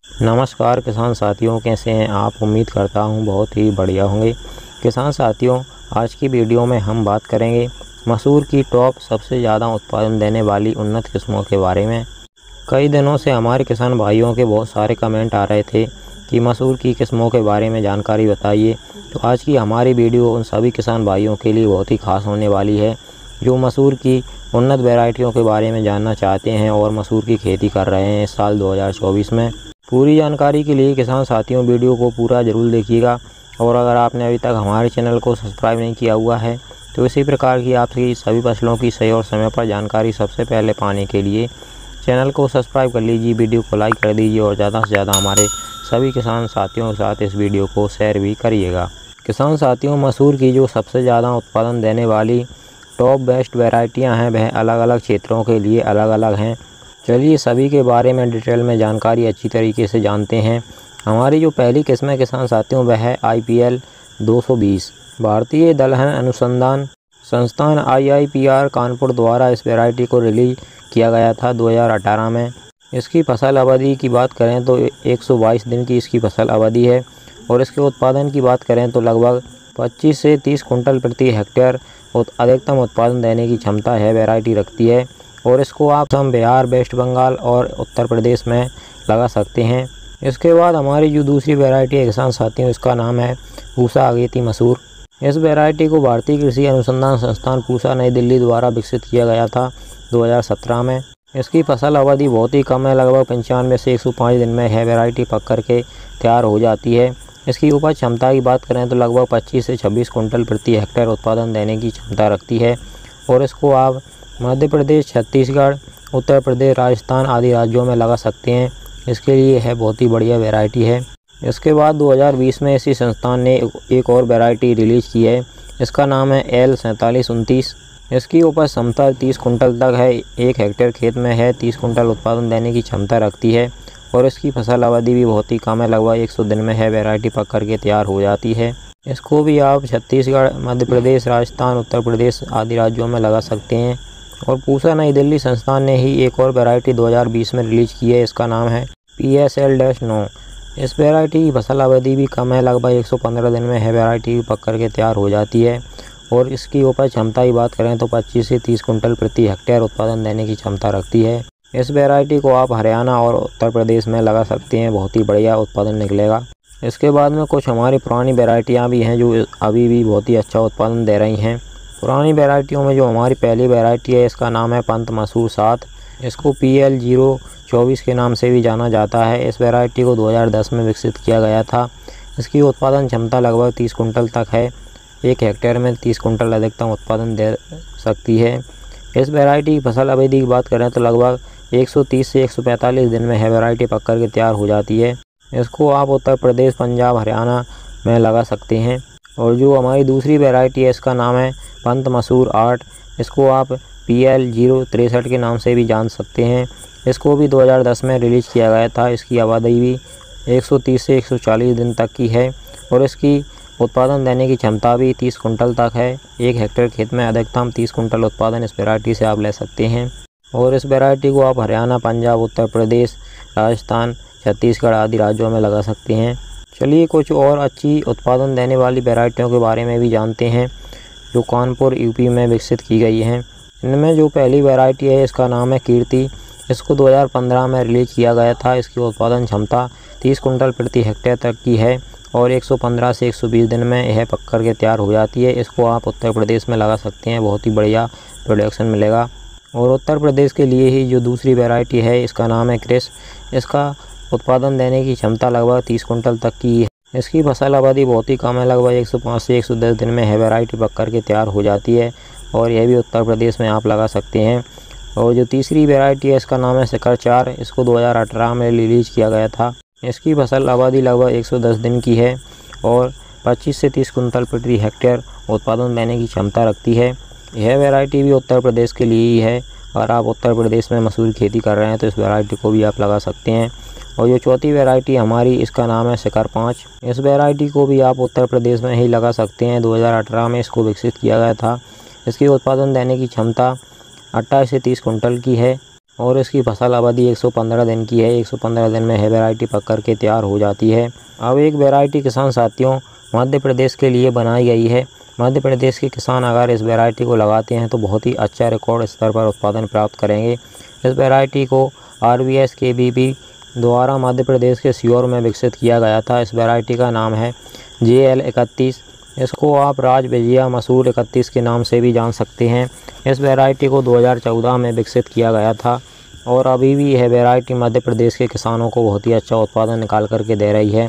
नमस्कार किसान साथियों, कैसे हैं आप। उम्मीद करता हूं बहुत ही बढ़िया होंगे। किसान साथियों, आज की वीडियो में हम बात करेंगे मसूर की टॉप सबसे ज़्यादा उत्पादन देने वाली उन्नत किस्मों के बारे में। कई दिनों से हमारे किसान भाइयों के बहुत सारे कमेंट आ रहे थे कि मसूर की किस्मों के बारे में जानकारी बताइए। तो आज की हमारी वीडियो उन सभी किसान भाइयों के लिए बहुत ही खास होने वाली है जो मसूर की उन्नत वैरायटियों के बारे में जानना चाहते हैं और मसूर की खेती कर रहे हैं इस साल 2024 में। पूरी जानकारी के लिए किसान साथियों वीडियो को पूरा ज़रूर देखिएगा। और अगर आपने अभी तक हमारे चैनल को सब्सक्राइब नहीं किया हुआ है तो इसी प्रकार की आपकी सभी फसलों की सही और समय पर जानकारी सबसे पहले पाने के लिए चैनल को सब्सक्राइब कर लीजिए, वीडियो को लाइक कर दीजिए और ज़्यादा से ज़्यादा हमारे सभी किसान साथियों के साथ इस वीडियो को शेयर भी करिएगा। किसान साथियों, मसूर की जो सबसे ज़्यादा उत्पादन देने वाली टॉप बेस्ट वैरायटियाँ हैं वह अलग अलग क्षेत्रों के लिए अलग अलग हैं। चलिए सभी के बारे में डिटेल में जानकारी अच्छी तरीके से जानते हैं। हमारी जो पहली किस्म है किसान साथियों वह है IPL 220। भारतीय दलहन अनुसंधान संस्थान IIPR कानपुर द्वारा इस वैरायटी को रिलीज किया गया था 2018 में। इसकी फसल अवधि की बात करें तो 122 दिन की इसकी फसल अवधि है और इसके उत्पादन की बात करें तो लगभग 25 से 30 कुंटल प्रति हेक्टेयर अधिकतम उत्पादन देने की क्षमता है वैरायटी रखती है। और इसको आप हम बिहार, वेस्ट बंगाल और उत्तर प्रदेश में लगा सकते हैं। इसके बाद हमारी जो दूसरी वैरायटी है किसान साथियों, इसका नाम है पूसा अगेती मसूर। इस वैरायटी को भारतीय कृषि अनुसंधान संस्थान पूसा नई दिल्ली द्वारा विकसित किया गया था 2017 में। इसकी फसल अवधि बहुत ही कम है, लगभग 95 से 105 दिन में यह वैरायटी पक करके तैयार हो जाती है। इसकी उपज क्षमता की बात करें तो लगभग 25 से 26 कुंटल प्रति हेक्टेयर उत्पादन देने की क्षमता रखती है। और इसको आप मध्य प्रदेश, छत्तीसगढ़, उत्तर प्रदेश, राजस्थान आदि राज्यों में लगा सकते हैं। इसके लिए यह बहुत ही बढ़िया वैरायटी है। इसके बाद 2020 में इसी संस्थान ने एक और वैरायटी रिलीज की है। इसका नाम है L4729। इसकी उपज क्षमता 30 कुंटल तक है, 1 हेक्टेयर खेत में है 30 कुंटल उत्पादन देने की क्षमता रखती है। और इसकी फसल अवधि भी बहुत ही कम है, लगभग 100 दिन में है वैरायटी पक करके तैयार हो जाती है। इसको भी आप छत्तीसगढ़, मध्य प्रदेश, राजस्थान, उत्तर प्रदेश आदि राज्यों में लगा सकते हैं। और पूसा नई दिल्ली संस्थान ने ही एक और वैरायटी 2020 में रिलीज की है। इसका नाम है PSL-9। इस वैरायटी की फसल अवधि भी कम है, लगभग 115 दिन में है वैरायटी पक करके तैयार हो जाती है। और इसकी उपज क्षमता की बात करें तो 25 से 30 कुंटल प्रति हेक्टेयर उत्पादन देने की क्षमता रखती है। इस वैरायटी को आप हरियाणा और उत्तर प्रदेश में लगा सकते हैं, बहुत ही बढ़िया उत्पादन निकलेगा। इसके बाद में कुछ हमारी पुरानी वैरायटियाँ भी हैं जो अभी भी बहुत ही अच्छा उत्पादन दे रही हैं। पुरानी वैरायटियों में जो हमारी पहली वैरायटी है इसका नाम है पंत मसूर 7। इसको PL 024 के नाम से भी जाना जाता है। इस वैरायटी को 2010 में विकसित किया गया था। इसकी उत्पादन क्षमता लगभग 30 कुंटल तक है, 1 हेक्टेयर में 30 कुंटल अधिकतम उत्पादन दे सकती है। इस वैरायटी की फसल अवधि की बात करें तो लगभग 130 से 145 दिन में है वैरायटी पक कर के तैयार हो जाती है। इसको आप उत्तर प्रदेश, पंजाब, हरियाणा में लगा सकते हैं। और जो हमारी दूसरी वैरायटी है इसका नाम है पंत मसूर 8। इसको आप PL 063 के नाम से भी जान सकते हैं। इसको भी 2010 में रिलीज किया गया था। इसकी अवधि भी 130 से 140 दिन तक की है और इसकी उत्पादन देने की क्षमता भी 30 कुंटल तक है, 1 हेक्टेयर खेत में अधिकतम 30 कुंटल उत्पादन इस वैरायटी से आप ले सकते हैं। और इस वैरायटी को आप हरियाणा, पंजाब, उत्तर प्रदेश, राजस्थान, छत्तीसगढ़ आदि राज्यों में लगा सकते हैं। चलिए कुछ और अच्छी उत्पादन देने वाली वैरायटियों के बारे में भी जानते हैं जो कानपुर UP में विकसित की गई हैं। इनमें जो पहली वैरायटी है इसका नाम है कीर्ति। इसको 2015 में रिलीज किया गया था। इसकी उत्पादन क्षमता 30 कुंटल प्रति हेक्टेयर तक की है और 115 से 120 दिन में यह पक कर के तैयार हो जाती है। इसको आप उत्तर प्रदेश में लगा सकते हैं, बहुत ही बढ़िया प्रोडक्शन मिलेगा। और उत्तर प्रदेश के लिए ही जो दूसरी वैरायटी है इसका नाम है क्रिस। इसका उत्पादन देने की क्षमता लगभग 30 कुंटल तक की है। इसकी फसल अवधि बहुत ही कम है, लगभग 105 से 110 दिन में है वैरायटी पक कर के तैयार हो जाती है और यह भी उत्तर प्रदेश में आप लगा सकते हैं। और जो तीसरी वैरायटी है इसका नाम है शिखर 4। इसको 2018 में रिलीज किया गया था। इसकी फसल अवधि लगभग 110 दिन की है और 25 से 30 कुंटल प्रति हेक्टेयर उत्पादन देने की क्षमता रखती है। यह वैरायटी भी उत्तर प्रदेश के लिए ही है। अगर आप उत्तर प्रदेश में मसूर की खेती कर रहे हैं तो इस वैरायटी को भी आप लगा सकते हैं। और जो चौथी वैरायटी हमारी इसका नाम है शिखर 5। इस वैरायटी को भी आप उत्तर प्रदेश में ही लगा सकते हैं। 2018 में इसको विकसित किया गया था। इसकी उत्पादन देने की क्षमता 28 से 30 कुंटल की है और इसकी फसल अवधि 115 दिन की है। 115 दिन में यह वैरायटी पक कर के तैयार हो जाती है। अब एक वैरायटी किसान साथियों मध्य प्रदेश के लिए बनाई गई है। मध्य प्रदेश के किसान अगर इस वैरायटी को लगाते हैं तो बहुत ही अच्छा रिकॉर्ड स्तर पर उत्पादन प्राप्त करेंगे। इस वैरायटी को RVS KBP द्वारा मध्य प्रदेश के सीहोर में विकसित किया गया था। इस वैरायटी का नाम है JL 31। इसको आप राज विजया मसूर 31 के नाम से भी जान सकते हैं। इस वैरायटी को 2014 में विकसित किया गया था और अभी भी यह वैरायटी मध्य प्रदेश के किसानों को बहुत ही अच्छा उत्पादन निकाल करके दे रही है।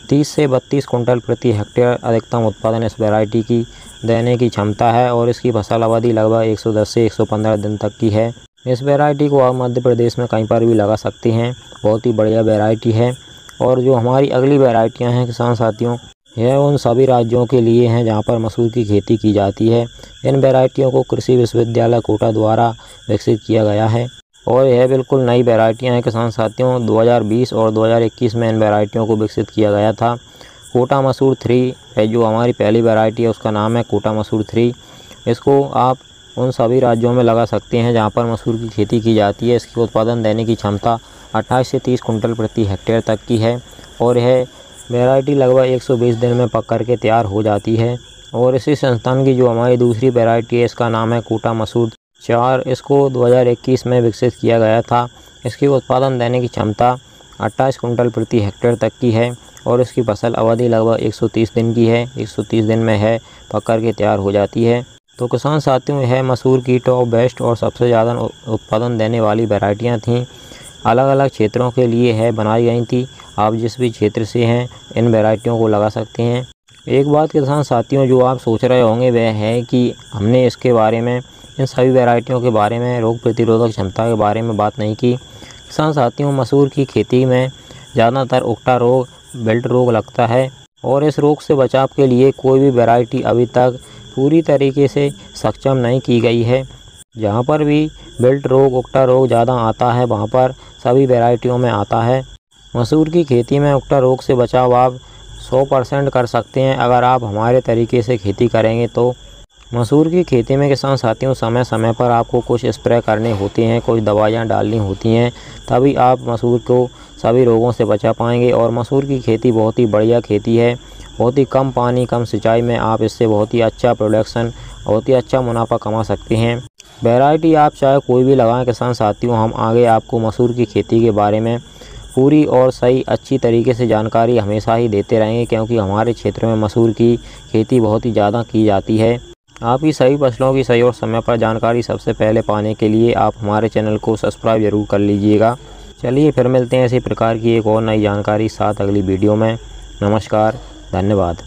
30 से 32 कुंटल प्रति हेक्टेयर अधिकतम उत्पादन इस वैरायटी की देने की क्षमता है और इसकी फसल अवधि लगभग 110 से 115 दिन तक की है। इस वैरायटी को आप मध्य प्रदेश में कहीं पर भी लगा सकते हैं। बहुत ही बढ़िया वैरायटी है। और जो हमारी अगली वैरायटियाँ हैं किसान साथियों, यह उन सभी राज्यों के लिए हैं जहाँ पर मसूर की खेती की जाती है। इन वैरायटियों को कृषि विश्वविद्यालय कोटा द्वारा विकसित किया गया है और यह बिल्कुल नई वैरायटियाँ हैं किसान साथियों। 2020 और 2021 में इन वैरायटियों को विकसित किया गया था। कोटा मसूर 3 है जो हमारी पहली वैरायटी है, उसका नाम है कोटा मसूर 3। इसको आप उन सभी राज्यों में लगा सकते हैं जहाँ पर मसूर की खेती की जाती है। इसकी उत्पादन देने की क्षमता 28 से 30 कुंटल प्रति हेक्टेयर तक की है और यह वैरायटी लगभग 120 दिन में पक कर के तैयार हो जाती है। और इसी संस्थान की जो हमारी दूसरी वैरायटी है, इसका नाम है कोटा मसूर 4। इसको 2021 में विकसित किया गया था। इसकी उत्पादन देने की क्षमता 28 कुंटल प्रति हेक्टेयर तक की है और इसकी फसल अवधि लगभग 130 दिन की है। 130 दिन में है पक कर के तैयार हो जाती है। तो किसान साथियों, यह मसूर की टॉप बेस्ट और सबसे ज़्यादा उत्पादन देने वाली वैरायटियाँ थीं। अलग अलग क्षेत्रों के लिए है बनाई गई थी। आप जिस भी क्षेत्र से हैं इन वैरायटियों को लगा सकते हैं। एक बात किसान साथियों जो आप सोच रहे होंगे वह है कि हमने इसके बारे में, इन सभी वैरायटियों के बारे में, रोग प्रतिरोधक क्षमता के बारे में बात नहीं की। किसान साथियों, मसूर की खेती में ज़्यादातर उकटा रोग, विल्ट रोग लगता है और इस रोग से बचाव के लिए कोई भी वैरायटी अभी तक पूरी तरीके से सक्षम नहीं की गई है। जहाँ पर भी विल्ट रोग, उकटा रोग ज़्यादा आता है वहाँ पर सभी वैरायटियों में आता है। मसूर की खेती में उकटा रोग से बचाव आप 100% कर सकते हैं अगर आप हमारे तरीके से खेती करेंगे तो। मसूर की खेती में किसान साथियों समय समय पर आपको कुछ स्प्रे करने होते हैं, कुछ दवाइयाँ डालनी होती हैं, तभी आप मसूर को सभी रोगों से बचा पाएंगे। और मसूर की खेती बहुत ही बढ़िया खेती है। बहुत ही कम पानी, कम सिंचाई में आप इससे बहुत ही अच्छा प्रोडक्शन, बहुत ही अच्छा मुनाफा कमा सकते हैं। वैरायटी आप चाहे कोई भी लगाएं किसान साथियों, हम आगे आपको मसूर की खेती के बारे में पूरी और सही अच्छी तरीके से जानकारी हमेशा ही देते रहेंगे, क्योंकि हमारे क्षेत्र में मसूर की खेती बहुत ही ज़्यादा की जाती है। आपकी सभी फसलों की सही और समय पर जानकारी सबसे पहले पाने के लिए आप हमारे चैनल को सब्सक्राइब ज़रूर कर लीजिएगा। चलिए फिर मिलते हैं इसी प्रकार की एक और नई जानकारी साथ अगली वीडियो में। नमस्कार, धन्यवाद।